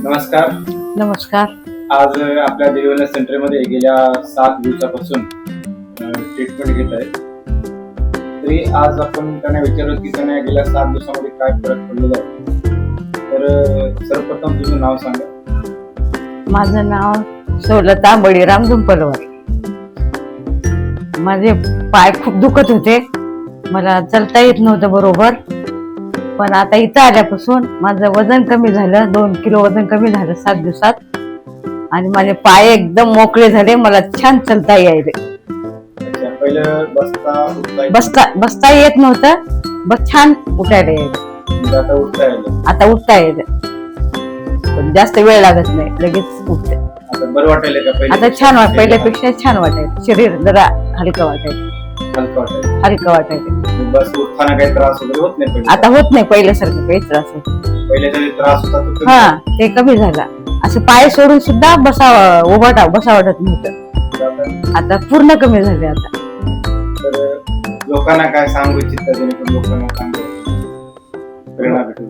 नमस्कार. नमस्कार. आज आपल्या देवी वेलनेस सेंटरमध्ये गेल्या 7 दिवसापासून ट्रीटमेंट घेत आहे. तरी आज आपण त्यांना विचारलं की त्यांना गेल्या 7 दिवसामध्ये काय फरक पडलेला आहे. तर सर्वप्रथम तुझं नाव सांगा. माझं नाव सवलता बळीराम झुंपलवर. माझे पाय खूप दुखत होते, मला चालता येत नव्हतं बरोबर. पण आता इथं आल्यापासून माझं वजन कमी झालं, 2 किलो वजन कमी झालं 7 दिवसात. आणि माझे पाय एकदम मोकळे झाले, मला छान चालता यायले. अच्छा, पहिलं बसता येत नव्हतं, बस छान उठायला यायचं. आता उठता येईल. आता उठता येतं, पण जास्त वेळ लागत नाही, लगेच उठते. आता बरं वाटायला का? आता छान पहिल्यापेक्षा छान वाटायचं, शरीर जरा हलकं वाटायचं. हलकं वाटायचं. बस उठताना काही त्रास वगैरे होत नाही. आता होत नाही पहिल्यासारखं काही त्रास होत. पहिले जरी त्रास होता तो हा, ते कमी झाला. असं पाय सोडून सुद्धा बसा वाटत नव्हतं. आता पूर्ण कमी झाले. आता तर लोकांना काय सांगू इच्छिता जेणेकरून लोकांना चांगलं प्रेरणा भेटेल?